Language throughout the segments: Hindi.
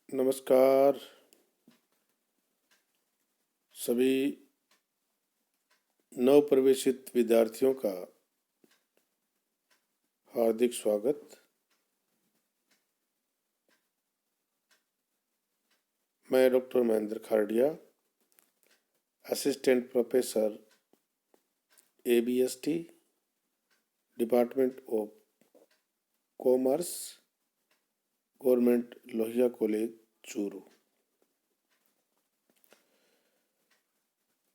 नमस्कार सभी नवप्रवेशित विद्यार्थियों का हार्दिक स्वागत। मैं doctor Mahendra Khardiya, assistant professor ABST, department of commerce, government Lohia college Churu.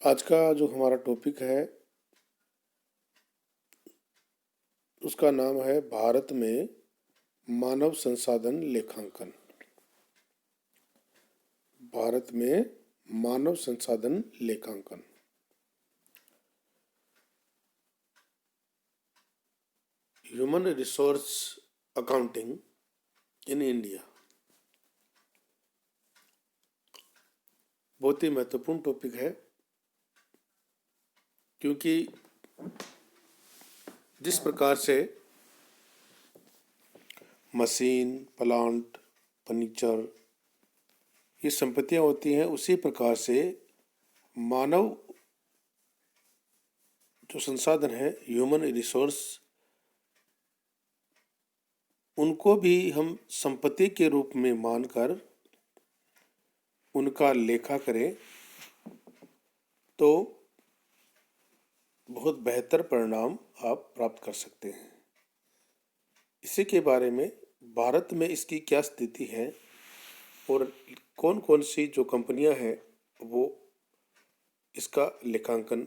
आज का जो हमारा टॉपिक है उसका नाम है भारत में मानव संसाधन लेखांकन। भारत में मानव संसाधन लेखांकन। Human resource accounting in India बहुत ही महत्वपूर्ण टॉपिक है, क्योंकि जिस प्रकार से मशीन, प्लांट, फर्नीचर ये संपत्तियां होती हैं, उसी प्रकार से मानव जो संसाधन है, ह्यूमन रिसोर्स, उनको भी हम संपत्ति के रूप में मानकर उनका लेखा करें तो बहुत बेहतर परिणाम आप प्राप्त कर सकते हैं। इसी के बारे में भारत में इसकी क्या स्थिति है और कौन कौन सी जो कंपनियां हैं वो इसका लेखांकन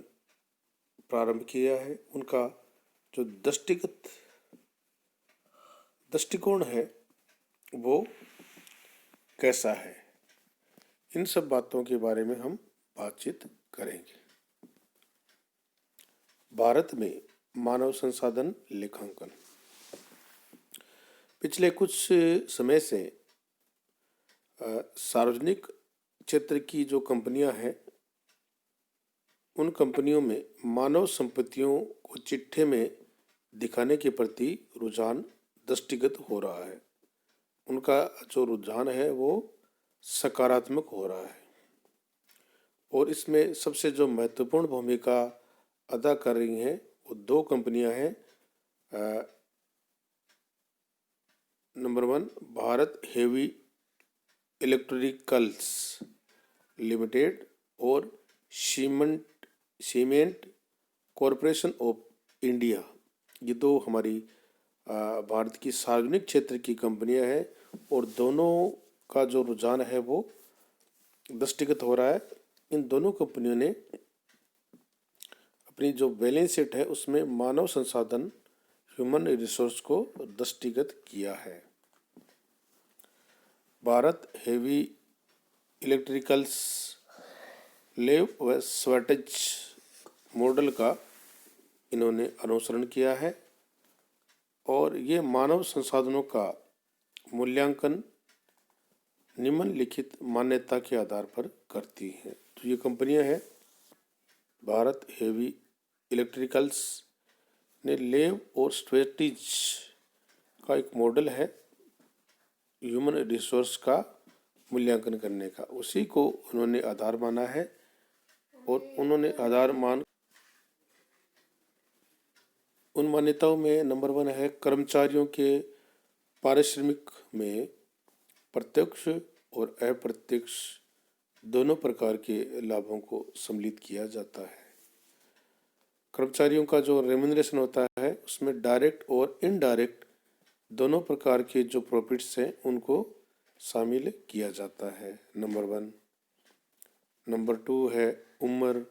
प्रारंभ किया है, उनका जो दृष्टिकोण है वो कैसा है, इन सब बातों के बारे में हम बातचीत करेंगे। भारत में मानव संसाधन लेखांकन पिछले कुछ समय से सार्वजनिक क्षेत्र की जो कंपनियां हैं, उन कंपनियों में मानव संपत्तियों को चिट्ठे में दिखाने के प्रति रुझान दृष्टिगत हो रहा है। उनका जो रुझान है वो सकारात्मक हो रहा है और इसमें सबसे जो महत्वपूर्ण भूमिका अदा कर रही हैं वो दो कंपनियां हैं। Number 1 Bharat heavy electricals limited और सीमेंट कॉरपोरेशन ऑफ इंडिया। ये दो हमारी भारत की सार्वजनिक क्षेत्र की कंपनियां हैं और दोनों का जो रुझान है वो दृष्टिगत हो रहा है। इन दोनों कंपनियों ने अपनी जो बैलेंस शीट है उसमें मानव संसाधन, ह्यूमन रिसोर्स को दृष्टिगत किया है। भारत हेवी इलेक्ट्रिकल्स लेव व स्वेटेज मॉडल का इन्होंने अनुसरण किया है और ये मानव संसाधनों का मूल्यांकन निम्नलिखित मान्यता के आधार पर करती हैं। तो ये कंपनियां हैं भारत हेवी इलेक्ट्रिकल्स ने लेव और स्वेटेज का एक मॉडल है ह्यूमन रिसोर्स का मूल्यांकन करने का, उसी को उन्होंने आधार माना है और उन्होंने आधार मान उन मान्यताओं में नंबर 1 है कर्मचारियों के पारिश्रमिक में प्रत्यक्ष और अप्रत्यक्ष दोनों प्रकार के लाभों को सम्मिलित किया जाता है। कर्मचारियों का जो रेम्यूनरेशन होता है उसमें डायरेक्ट और इनडायरेक्ट दोनों प्रकार के जो प्रॉफिट्स हैं उनको शामिल किया जाता है, नंबर 1। नंबर 2 है उम्र,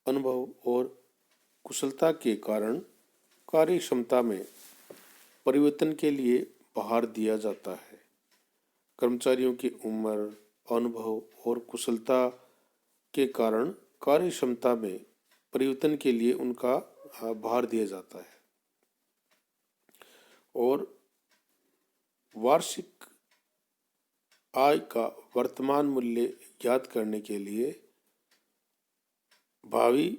अनुभव और कुशलता के कारण कार्य क्षमता में परिवर्तन के लिए भार दिया जाता है। कर्मचारियों की उम्र, अनुभव और कुशलता के कारण कार्य क्षमता में परिवर्तन के लिए उनका भार दिया जाता है और वार्षिक आय का वर्तमान मूल्य ज्ञात करने के लिए भावी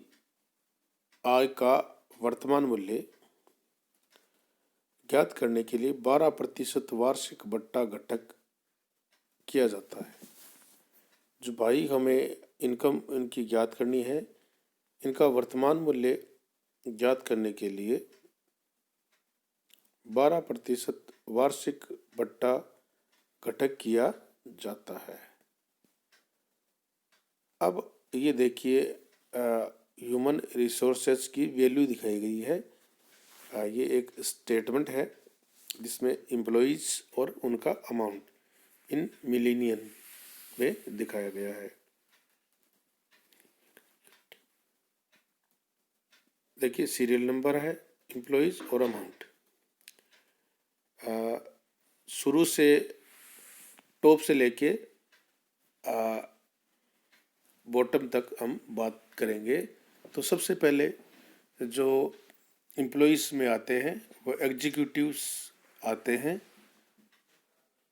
आय का वर्तमान मूल्य ज्ञात करने के लिए 12% वार्षिक बट्टा घटक किया जाता है। जो भाई हमें इनकम इनकी ज्ञात करनी है, इनका वर्तमान मूल्य ज्ञात करने के लिए 12% वार्षिक बट्टा घटक किया जाता है। अब ये देखिए ह्यूमन रिसोर्सेज की वैल्यू दिखाई गई है। ये एक स्टेटमेंट है जिसमें एम्प्लॉइज और उनका अमाउंट इन मिलीनियन में दिखाया गया है। देखिए सीरियल नंबर है, एम्प्लॉइज और अमाउंट। शुरू से टॉप से लेके बॉटम तक हम बात करेंगे। तो सबसे पहले जो एम्प्लॉइज में आते हैं वो एग्जीक्यूटिव्स आते हैं,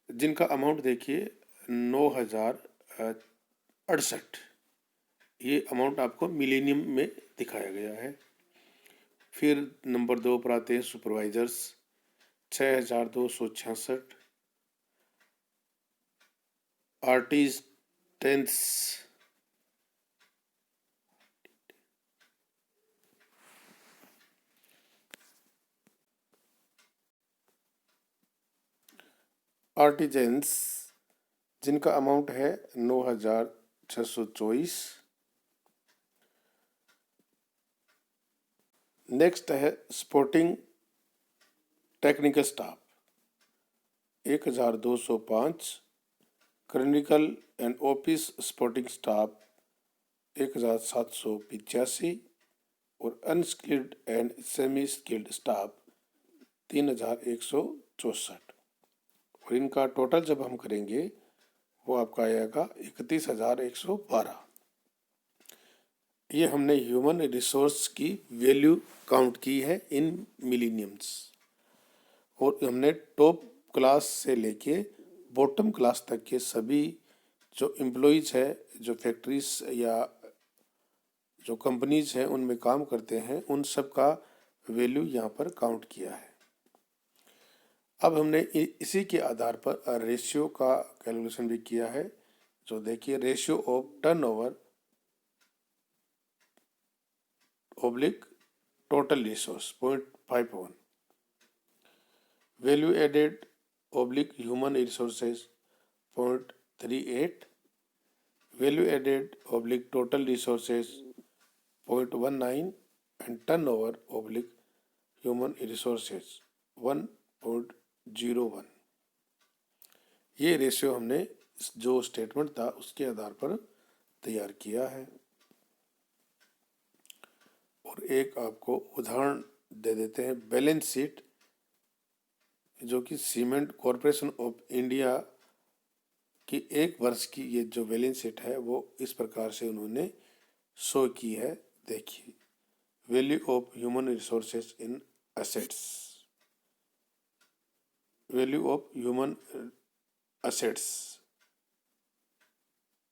जिनका अमाउंट देखिए 9,068। ये अमाउंट आपको मिलेनियम में दिखाया गया है। फिर नंबर 2 पर आते हैं सुपरवाइजर्स 6,266। आर्टिस्टेंट्स 'आर्टिजेंस' जिनका अमाउंट है 9,624। नेक्स्ट है sporting technical staff 1,205। Clinical and office sporting staff 1,785 और unskilled and semi skilled staff 3,164। और इनका टोटल जब हम करेंगे वो आपका आएगा 31,112। ये हमने ह्यूमन रिसोर्स की वैल्यू काउंट की है इन मिलीनियम्स। और हमने टॉप क्लास से लेके बॉटम क्लास तक के सभी जो एम्प्लॉइज है, जो फैक्ट्रीज या जो कंपनीज हैं उनमें काम करते हैं, उन सब का वैल्यू यहाँ पर काउंट किया है। अब हमने इसी के आधार पर रेशियो का कैलकुलेशन भी किया है। जो देखिए ratio of turnover oblique total resource 0.51, value added oblique human resources 0.38, value added oblique total resources 0.19 and turnover oblique human resources 1.01। ये रेशियो हमने जो स्टेटमेंट था उसके आधार पर तैयार किया है। और एक आपको उदाहरण दे देते हैं। बैलेंस शीट जो कि सीमेंट कॉरपोरेशन ऑफ इंडिया की 1 वर्ष की ये जो बैलेंस शीट है वो इस प्रकार से उन्होंने शो की है। देखिए value of human resources in assets, value of human assets,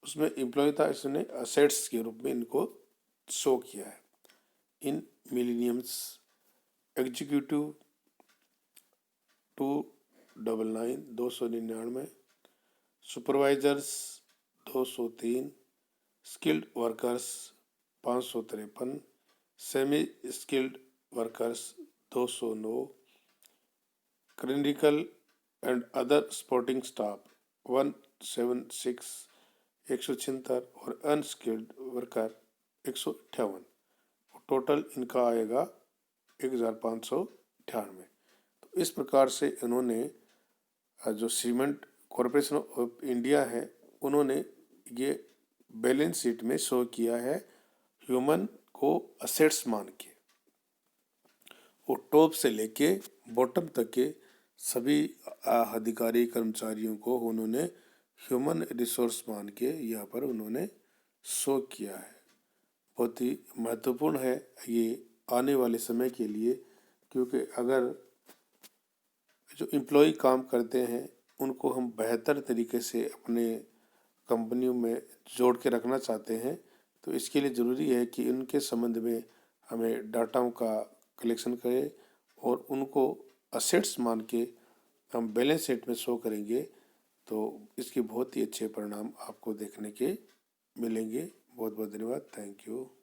उसमें एम्प्लॉय था, इसने असेट्स के रूप में इनको शो किया है। इन millenniums executive 299, supervisors 203, skilled workers 553, semi skilled workers 209, clinical and other supporting staff 176 176 और अनस्किल्ड वर्कर 158। टोटल इनका आएगा 1,598। तो इस प्रकार से इन्होंने जो सीमेंट कॉरपोरेशन ऑफ इंडिया है उन्होंने ये बैलेंस शीट में शो किया है ह्यूमन को असेट्स मान के। और टॉप से लेके बॉटम तक के सभी अधिकारी कर्मचारियों को उन्होंने ह्यूमन रिसोर्स मान के यहाँ पर उन्होंने शो किया है। बहुत ही महत्वपूर्ण है ये आने वाले समय के लिए, क्योंकि अगर जो एम्प्लॉय काम करते हैं उनको हम बेहतर तरीके से अपने कंपनियों में जोड़ के रखना चाहते हैं, तो इसके लिए ज़रूरी है कि उनके संबंध में हमें डाटाओं का कलेक्शन करें और उनको असेट्स मान के हम बैलेंस शीट में शो करेंगे, तो इसके बहुत ही अच्छे परिणाम आपको देखने के मिलेंगे। बहुत बहुत धन्यवाद। Thank you.